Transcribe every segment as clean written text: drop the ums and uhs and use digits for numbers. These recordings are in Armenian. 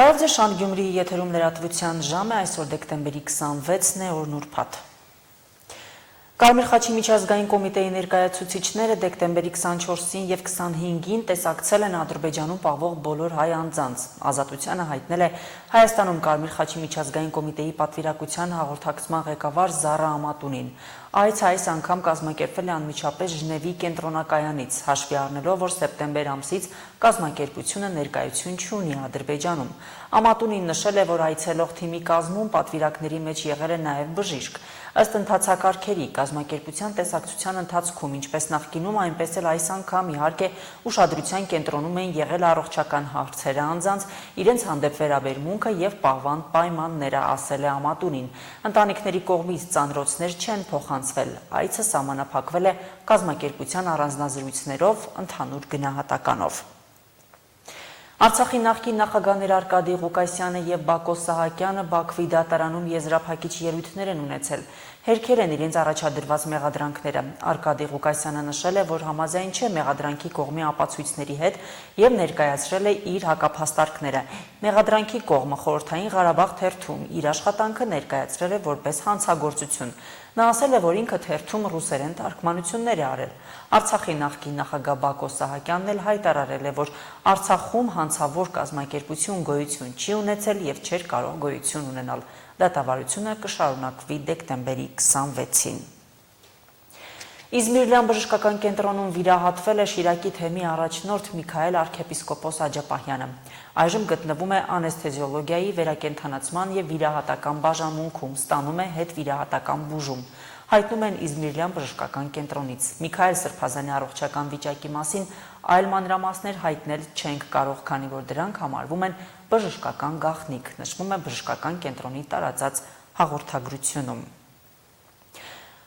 Բարև ձեզ, Շանթ Գյումրիի եթերում լրատվության ժամ է, այսօր դեկտեմբերի 26-ն է, օրն ուրբաթ։ Կարմիր խաչի միջազգային կոմիտեի ներկայացուցիչները դեկտեմբերի 24-ին եւ 25-ին տեսակցել են Ադրբեջանում պահվող բոլոր հայ անձանց։ Ազատությանը հայտնել է Հայաստանում Կարմիր խաչի միջազգային կոմիտեի պատվիրակության հաղորդակցման ղեկավար Զառա Ամատունին։ Այս անգամ կազմակերպվել է անմիջապես Ժնևի կենտրոնակայանից, հաշվի առնելով, որ սեպտեմբեր ամսից կազմակերպությունը ներկայություն չունի Ադրբեջանում։ Ամատունին նշել է, որ այցելող թիմի կազմում պատվիրակների մեջ եղել է նաև բժիշկ։ Ըստ ընթացակարգերի կազմակերպության տեսակցության ընթացքում, ինչպես նախկինում, այնպես էլ այս անգամ իհարկե ուշադրության կենտրոնում են եղել առողջական հարցերը անձանց, իրենց հանդեպ վերաբերմունքը եւ պահվան պայմանները, ասել է Ամատունին։ Ընտանիքների կողմից ծանրոցներ չեն փոխանցվել, այցը սահմանափակվել է կազմակերպության առանձնազրույցներով, ընդհանուր գնահատականով։ Արցախի նախկին նախագահներ Արկադի Ղուկասյանը եւ Բակո Սահակյանը Բաքվի դատարանում եզրափակիչ ելույթներ են ունեցել։ Հերքել են իրենց առաջադրված մեղադրանքները։ Արկադի Ղուկասյանը նշել է, որ համաձայն չէ մեղադրանքի կողմի ապացույցների հետ եւ ներկայացրել է իր հակափաստարկները։ Մեղադրանքի կողմը Խորհրդային Ղարաբաղ թերթում իր աշխատանքը ներկայացրել է որպես հանցագործություն։ Նա ասել է, որ ինքը թերթում ռուսերեն թարգմանություններ է արել։ Արցախի նախկին նախագահ Բակո Սահակյանն էլ հայտարարել է, որ Արցախում հանցավոր կազմակերպություն գոյություն չի ունեցել եւ չէր կարող գոյություն ունենալ։ Դատավարությունը կշարունակվի դեկտեմբերի 26-ին։ Իզմիրլյան բժշկական կենտրոնում վիրահատվել է Շիրակի թեմի առաջնորդ Միքայել arczepiskopos Աջապահյանը։ Այժմ գտնվում է անեսթեզիոլոգիայի վերակենդանացման եւ վիրահատական բաժանմունքում, ստանում է հետվիրահատական բուժում։ Հայտնում են Իզմիրլյան բժշկական կենտրոնից։ Միքայել Սրբազանի առողջական վիճակի մասին այլ մանրամասներ հայտնել չենք կարող, քանի որ դրանք համարվում են բժշկական գաղտնիք, նշվում է բժշկական կենտրոնի տարածած հաղորդագրությունում։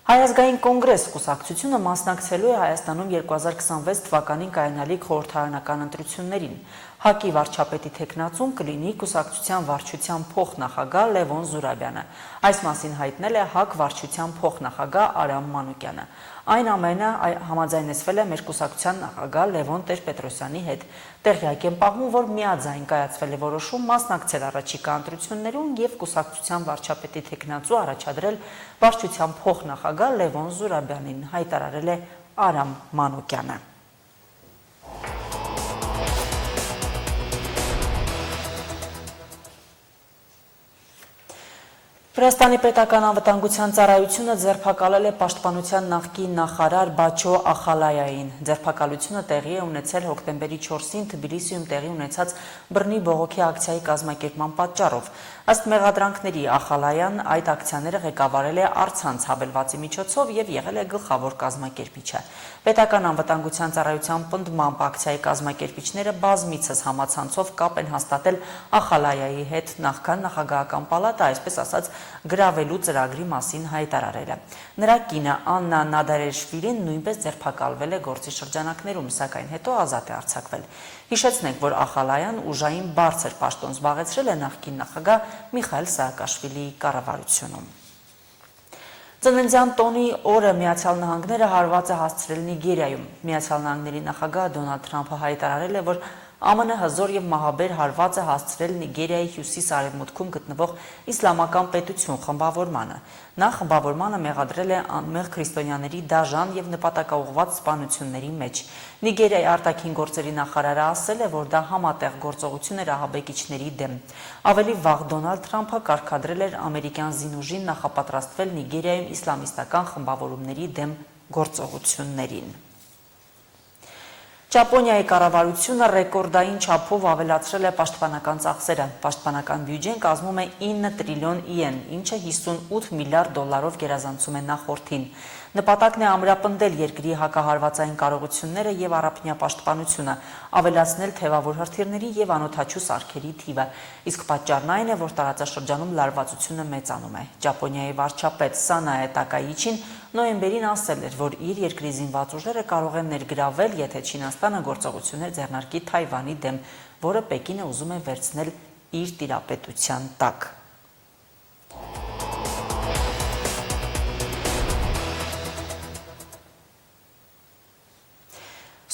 Հայ ազգային կոնգրես կուսակցությունը մասնակցելու է Հայաստանում 2026 թվականին կայանալիք խորհրդարանական ընտրություններին։ ՀԱԿ-ի վարչապետի թեկնածուն կլինի կուսակցության վարչության փոխնախագահ Լևոն Զուրաբյանը։ Այս մասին հայտնել է ՀԱԿ վարչության փոխնախագահ Արամ Մանուկյանը։ Այն ամենը համաձայնեցվել է մեր կուսակցության նախագահ Լևոն Տեր-Պետրոսյանի հետ։ Տեղյակ եմ պահում, որ միաձայն կայացվել է որոշում մասնակցել առաջիկա ընտրություններում եւ կուսակցության վարչապետի թեկնածու առաջադրել վարչության փոխնախագահ Լևոն Զուրաբյանին, հայտարարել է Արամ Մանուկյանը։ Վրաստանի պետական անվտանգության ծառայությունը ձերբակալել է պաշտպանության նախկին նախարար Բաչո Ախալայային։ Ձերբակալությունը տեղի է ունեցել հոկտեմբերի 4-ին Թբիլիսիում տեղի ունեցած բռնի բողոքի ակցիայի կազմակերպման պատճառով։ Ըստ մեղադրանքների Ախալայան այդ ակցիաները ղեկավարել է առցանց հավելվածի միջոցով եւ եղել է գլխավոր կազմակերպիչը։ Պետական անվտանգության ծառայության պնդմամբ ակցիայի կազմակերպիչները բազմիցս համացանցով կապ են հաստատել Ախալայայի հետ, նախքան նախագահական պալատը, այսպես ասած, գրավելու ծրագրի մասին հայտարարել է։ Նրա կինը Աննա Նադարեշվիլին նույնպես ձերբակալվել է գործի շրջանակներում, սակայն հետո ազատ է արձակվել։ Հիշեցնենք, որ Ախալայան ուժային բարձր պաշտոն զբաղեցրել է նախկին նախագահ Միխայել Սաակաշվիլիի կառավարությունում։ Ծննդյան տոնի օրը Միացյալ Նահանգները հարված է հասցրել Նիգերիայում։ Միացյալ Նահանգների նախագահ Դոնալդ Թրամփը հայտարարել է, որ ԱՄՆ հզոր եւ մահաբեր հարված է հասցրել Նիգերիայի հյուսիս-արևմուտքում գտնվող իսլամական պետություն խմբավորմանը։ Նա խմբավորմանը մեղադրել է անմեղ քրիստոնյաների դաժան եւ նպատակաուղղված սպանությունների մեջ։ Նիգերիայի արտաքին գործերի նախարարը ասել է, որ դա համատեղ գործողություն էր ահաբեկիչների դեմ։ Ավելի վաղ Դոնալդ Թրամփը կարգադրել էր ամերիկյան զինուժին նախապատրաստվել Նիգերիայում իսլամիստական խմբավորումների դեմ գործողություններին։ Ճապոնիայի կառավարությունը ռեկորդային չափով ավելացրել է պաշտպանական ծախսերը։ Պաշտպանական բյուջեն կազմում է 9 տրիլիոն իեն, ինչը 58 միլիարդ դոլարով գերազանցում է նախորդին։ Նպատակն է ամրապնդել երկրի հակահարվածային կարողությունները եւ առափնյա պաշտպանությունը, ավելացնել թևավոր հրթիռների եւ անօդաչու սարքերի թիվը։ Իսկ պատճառն այն է, որ տարածաշրջանում լարվածությունը մեծանում է։ Ճապոնիայի վարչապետ Սանաե Տակայիչին նոյեմբերին ասել էր, որ իր երկրի զինված ուժերը կարող են ներգրավել, եթե Չինաստանը գործողություններ ձեռնարկի Թայվանի դեմ, որը Պեկինը ուզում է վերցնել իր տիրապետության տակ։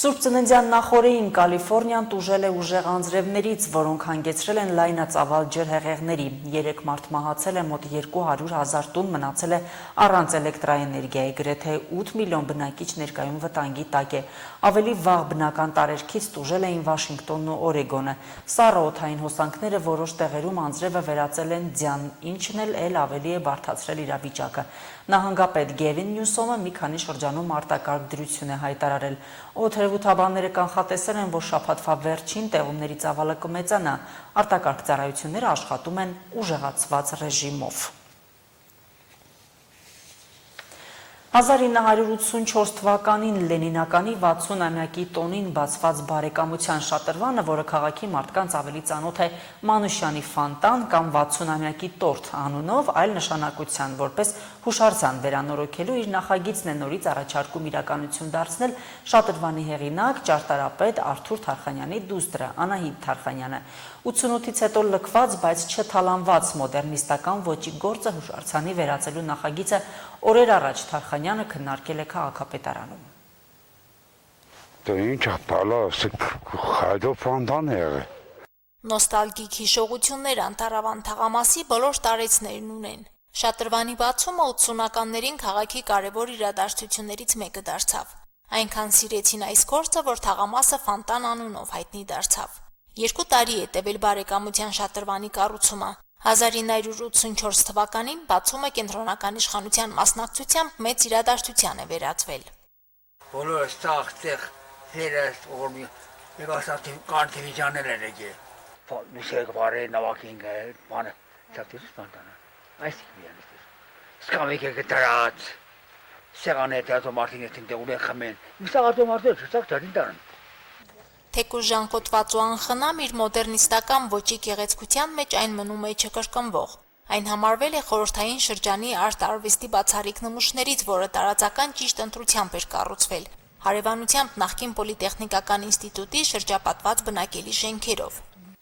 Սուրբ Ծննդյան նախօրեին Կալիֆոռնիան տուժել է ուժեղ անձրևներից, որոնք հանգեցրել են լայնածավալ ջրհեղեղների։ 3 մարդ մահացել է, մոտ 200,000 տուն մնացել է առանց էլեկտրաէներգիայի, գրեթե 8 միլիոն բնակիչ ներկայում վտանգի տակ է։ Ավելի վաղ բնական տարերքից տուժել էին Վաշինգտոնն ու Օրեգոնը։ Սառը օդային հոսանքները որոշ տեղերում անձրևը վերածել են ձյան, ինչն էլ ավելի է բարդացրել իրավիճակը։ Նահանգապետ Գևին Նյուսոմը մի քանի շրջանում արտակարգ դրություն է հայտարարել։ Օդերևութաբանները կանխատեսել են, որ շաբաթվա վերջին տեղումների ծավալը կմեծանա։ Արտակարգ ծառայությունները աշխատում են ուժեղացված ռեժիմով։ 1984 թվականին Լենինականի 60-ամյակի տոնին բացված բարեկամության շատրվանը, որը քաղաքի մարդկանց ավելի ծանոթ է Մանուշյանի ֆոնտան կամ 60-ամյակի տորթ անունով, այլ նշանակության, որպես հուշարձան վերանորոգելու իր նախագիծն է նորից առաջարկում իրականություն դարձնել շատրվանի հեղինակ, ճարտարապետ Արթուր Թարխանյանի դուստրը Անահիտ Թարխանյանը։ 88-ից հետո լքված, բայց չթալանված մոդեռնիստական ոճի գործը հուշարձանի վերածելու նախագիծը օրեր առաջ Թարխանյանը քննարկել է քաղաքապետարանում։ Դա ինչ ապալաս խայդո ֆոնտան է եղել։ Նոստալգիկ հիշողություններ Անտառավան թաղամասի բոլոր տարեցներն ունեն։ Շատրվանի բացումը 80-ականներին քաղաքի կարևոր իրադարձություններից մեկը դարձավ։ Այնքան սիրեցին այս գործը, որ թաղամասը ֆոնտան անունով հայտնի դարձավ։ 2 տարի է տևել բարեկամության շատրվանի կառուցումը։ 1984 թվականին բացումը կենտրոնական իշխանության մասնակցությամբ մեծ իրադարձության է վերածվել։ Բոլորը ստեղ հերս օրմի եւասատի կարտիվիջանել են եկել։ Միշեք բարե նավակին գալ, բանը ցածից ֆոնտանը։ Այս իհանից։ Սկավեկը գտրած։ Սեղանետը Մարտինեսին դե խմեն։ Միսաղատո մարտը ցածակ դարին։ Թեկուզ ժանկոտված ու անխնամ իր մոդեռնիստական ոճի գեղեցկության մեջ այն մնում է չկրկնվող։ Այն համարվել է խորհրդային շրջանի արտ-արվեստի բացառիկ նմուշներից, որը տարածական ճիշտ ընտրությամբ էր կառուցվել, հարևանությամբ նախկին պոլիտեխնիկական ինստիտուտի շրջապատված բնակելի շենքերով։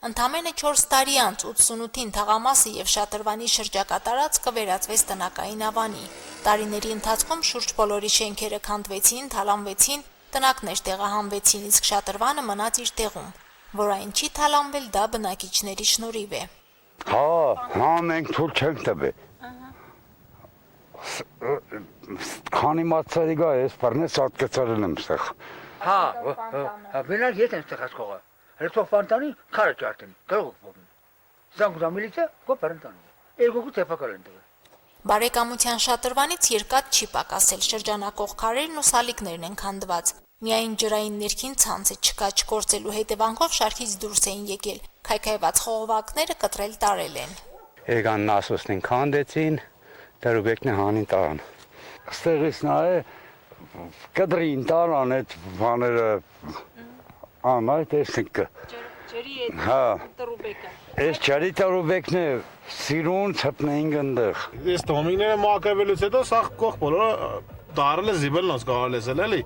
Ընդամենը 4 տարի անց 88-ին թաղամասը եւ շատրվանի շրջակա տարածքը վերածվեց տնակային ավանի։ Տարիների ընթացքում շուրջ բոլորի շենքերը քանդվեցին, թալանվեցին, տնակներ տեղահանվեցին, իսկ շատրվանը մնաց իր տեղում, որ այն չի թալանվել, դա բնակիչների շնորհիվ է։ Հա, մենք թույլ չենք տվել։ Քանի մացարի գա, ես բռնես ատկեցարել եմ ստեղ։ Հա, բնակ ես եմ ստեղ ասկողը։ Հետո ֆոնտանի քարը ճարտեն, կարող ո՞մ։ Զանգուտա միլիցիա, կոպերնտան։ Երկու տեփակալ են տվել։ Բարեկամության շատրվանից երկաթ չի պակասել, շրջանակող քարերն ու սալիկներն են քանդված։ Միայն ջրային ներքին ցանցը չկա, չգործելու հետևանքով շարքից դուրս էին եկել, քայքայված խողովակները կտրել տարել են։ Եկան նասոսնին քանդեցին, դրուբեկն հանին տարան։ Ստեղից նայ կդրին տարան այդ բաները անայ տեսնք։ Ջրի այդ Հա։ տրուբեկը։ Այս ջրի տրուբեկն է սիրուն ցտնեին գնդեղ։ Այս դոմինգները մակավելուց հետո սա կող բոլորը դարել է զիբելնոց գալեսել էլի։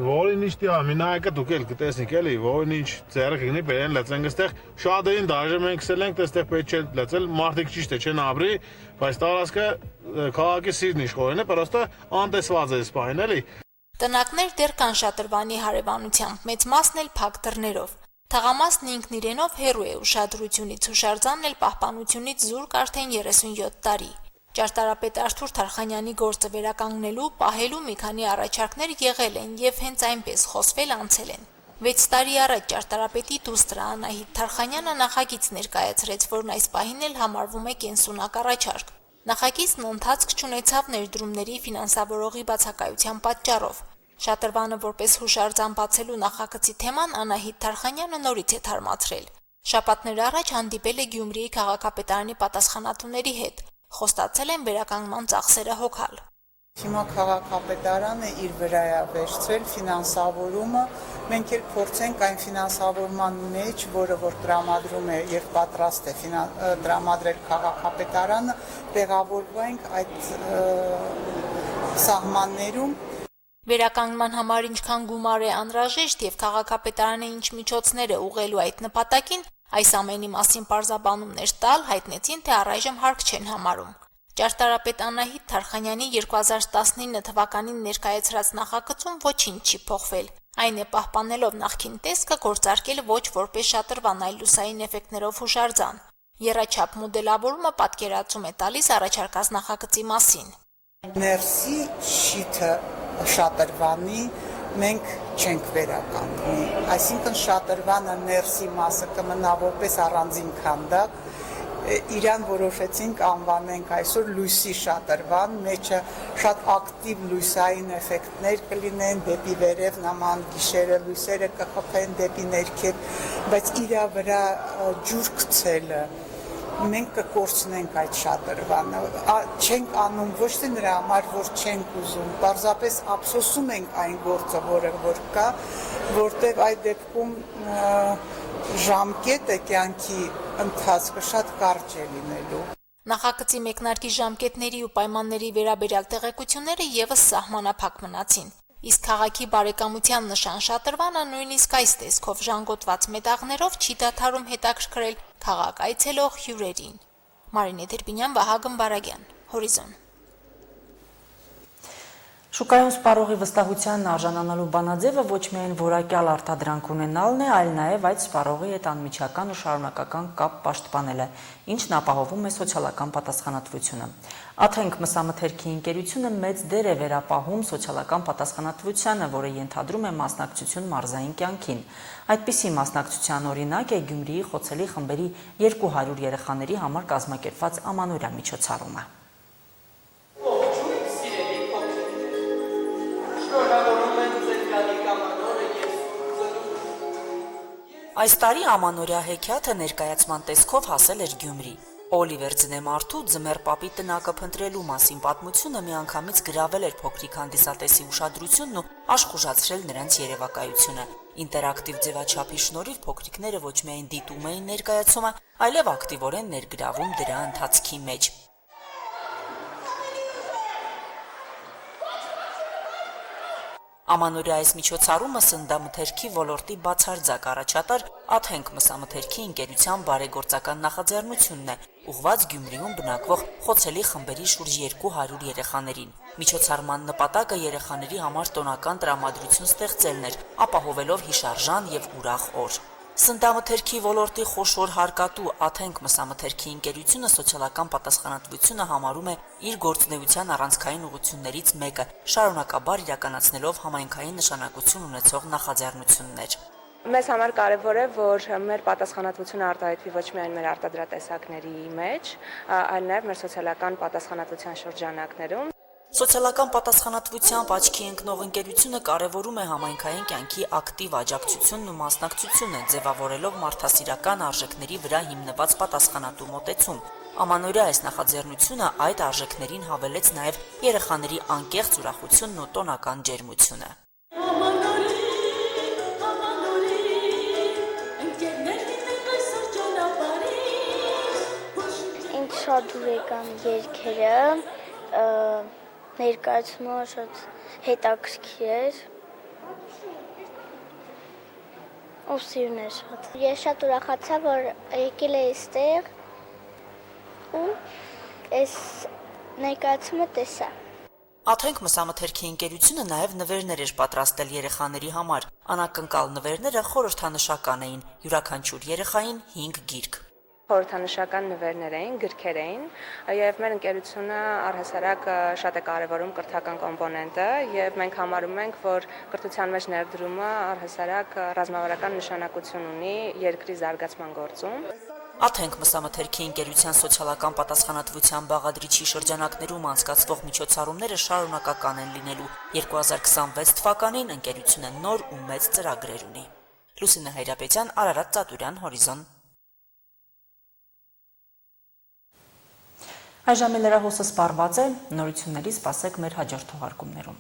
Որին ինչ դիա մինայկը դուք էլ կտեսնիք էլի, որին ինչ ձեռք գնի բերեն լեցենք այստեղ շատ էին դաժե մենք սելենք այստեղ պետք չէ լեցել մարդիկ ճիշտ է չեն ապրի, բայց տարածքը քաղաքի սիրն իշխորեն է, պրոստը անտեսված է սպայն էլի։ Տնակներ դեռ կան շատրվանի հարևանությամբ, մեծ մասն էլ փակ դռներով։ Թաղամասն ինքն իրենով հեռու է ուշադրությունից, հուշարձանն էլ պահպանությունից զուրկ արդեն 37 տարի։ Ճարտարապետ Արթուր Թարխանյանի գործը վերականգնելու, պահելու մի քանի առաջարկներ եղել են եւ հենց այնպես խոսվել անցել են։ 6 տարի առաջ ճարտարապետի դուստրը Անահիտ Թարխանյանը նախագիծ ներկայացրեց, որն այս պահին էլ համարվում է կենսունակ առաջարկ։ Նախագիծն ընթացք չունեցավ ներդրումների ֆինանսավորողի բացակայության պատճառով։ Շատրվանը որպես հուշարձան բացելու նախագծի թեման Անահիտ Թարխանյանը նորից է թարմացրել։ Շաբաթներ առաջ հանդիպել է Գյումրիի քաղաքապետարանի պատասխանատուների հետ։ Խոստացել են վերականգնման ծախսերը հոգալ։ Հիմա քաղաքապետարանը իր վրա է վերցրել ֆինանսավորումը, մենք էլ փորձենք այն ֆինանսավորման մեջ, որը որ տրամադրում է եւ պատրաստ է տրամադրել քաղաքապետարանը, տեղավորվենք այդ սահմաններում։ Վերականգնման համար ինչքան գումար է անհրաժեշտ եւ քաղաքապետարանը ինչ միջոցներ է ուղղելու այդ նպատակին, այս ամենի մասին պարզաբանումներ տալ հայտնեցին, թե առայժմ հարկ չեն համարում։ Ճարտարապետ Անահիտ Թարխանյանի 2019 թվականին ներկայացրած նախագծում ոչինչ չի փոխվել։ Այն է պահպանելով նախկին տեսքը գործարկել ոչ որպես շատրվան, այլ լուսային էֆեկտներով հուշարձան։ Եռաչափ մոդելավորումը պատկերացում է տալիս առաջարկած նախագծի մասին։ Ներսի շիթը շատրվանի մենք չենք վերականգնի, այսինքն շատրվանը ներսի մասը կմնա որպես առանձին քանդակ, իրան որոշեցինք անվանենք այսօր լույսի շատրվան, մեջը շատ ակտիվ լույսային էֆեկտներ կլինեն, դեպի վերև նման գիշերը լույսերը կխփեն դեպի ներքև, բայց իրա վրա ջուր գցելը մենք կկորցնենք այդ շատրվանը, չենք անում ոչ թե նրա համար, որ չենք ուզում, պարզապես ափսոսում ենք այն գործը, որը որ կա, որտեղ այդ դեպքում ժամկետը կյանքի ընթացքը շատ կարճ է լինելու։ Նախագծի մեկնարկի ժամկետների ու պայմանների վերաբերյալ տեղեկությունները եւս սահմանափակ մնացին։ Իսկ քաղաքի բարեկամության նշան շատրվանը նույնիսկ այս տեսքով ժանգոտված մետաղներով չի դադարում հետաքրքրել քաղաք այցելող հյուրերին։ Մարինե Դերբինյան, Վահագն Բարագյան, Հորիզոն։ Շուկայում սպառողի վստահության արժանանալու բանաձևը ոչ միայն որակյալ արտադրանք ունենալն է, այլ նաև այդ սպառողի հետ անմիջական ու շարունակական կապ պաշտպանելը, ինչն ապահովում է սոցիալական պատասխանատվությունը։ Աթենք մսամթերքի ընկերությունը մեծ դեր է վերապահում սոցիալական պատասխանատվությանը, որը ենթադրում է մասնակցություն մարզային կյանքին։ Այդպիսի մասնակցության օրինակ է Գյումրիի խոցելի խմբերի 200 երեխաների համար կազմակերպված ամանորյա միջոցառումը։ Այս տարի ամանորյա հեքիաթը ներկայացման տեսքով հասել էր Գյումրի։ Օլիվեր Ձնեմարդու ձմեռ պապի տնակը փնտրելու մասին պատմությունը միանգամից գրավել էր փոքրիկ հանդիսատեսի ուշադրությունն ու աշխուժացրել նրանց երևակայությունը։ Ինտերակտիվ ձևաչափի շնորհիվ փոքրիկները ոչ միայն դիտում էին ներկայացումը, այլև ակտիվորեն ներգրավում դրա ընթացքի մեջ։ Ամանորյա այս միջոցառումը սննդամթերքի ոլորտի բացարձակ առաջատար Աթենք մսամթերքի ընկերության բարեգործական նախաձեռնությունն է, ուղղված Գյումրիում բնակվող խոցելի խմբերի շուրջ 200 երեխաներին։ Միջոցառման նպատակը երեխաների համար տոնական տրամադրություն ստեղծելն էր, ապահովելով հիշարժան եւ ուրախ օր։ Սննդամթերքի ոլորտի խոշոր հարկատու Աթենք մսամթերքի ընկերությունը սոցիալական պատասխանատվությունը համարում է իր գործունեության առանցքային ուղղություններից մեկը, շարունակաբար իրականացնելով համայնքային նշանակություն ունեցող նախաձեռնություններ։ Մեզ համար կարևոր է, որ մեր պատասխանատվությունը արտահայտվի ոչ միայն մեր արտադրատեսակների մեջ, այլ նաև մեր սոցիալական պատասխանատվության շրջանակներում։ Սոցիալական պատասխանատվությամբ աչքի ընկնող ընկերությունը կարևորում է համայնքային կյանքի ակտիվ աջակցությունն ու մասնակցությունը, ձևավորելով մարդասիրական արժեքների վրա հիմնված պատասխանատու մոտեցում։ Ամանորյա այս նախաձեռնությունը այդ արժեքներին հավելեց նաև երեխաների անկեղծ ուրախությունն ու տոնական ջերմությունը։ Ինձ շատ դուր եկան երգերը, ներկայացումը շատ հետաքրքիր էր, ու սիրուն էր շատ։ Ես շատ ուրախացա, որ եկել էի այստեղ ու այս ներկայացումը տեսա։ Աթենք մսամթերքի ընկերությունը նաև նվերներ էր պատրաստել երեխաների համար։ Անակնկալ նվերները խորհրդանշական էին, յուրաքանչյուր երեխային 5 գիրք։ Խորհրդանշական նվերներ էին, գրքեր էին, եւ մեր ընկերությունը առհասարակ շատ է կարևորում կրթական կոմպոնենտը, եւ մենք համարում ենք, որ կրթության մեջ ներդրումը առհասարակ ռազմավարական նշանակություն ունի երկրի զարգացման գործում։ Աթենք մսամթերքի ընկերության սոցիալական պատասխանատվության բաղադրիչի շրջանակներում անցկացվող միջոցառումները շարունակական են լինելու։ 2026 թվականին ընկերությունը նոր ու մեծ ծրագրեր ունի։ Լուսինե Հայրապետյան, Արարատ Ծատուրյան, Հորիզոն։ Այժմ լրահոսը սպառված է, նորությունների սպասեք մեր հաջորդ թողարկումներում։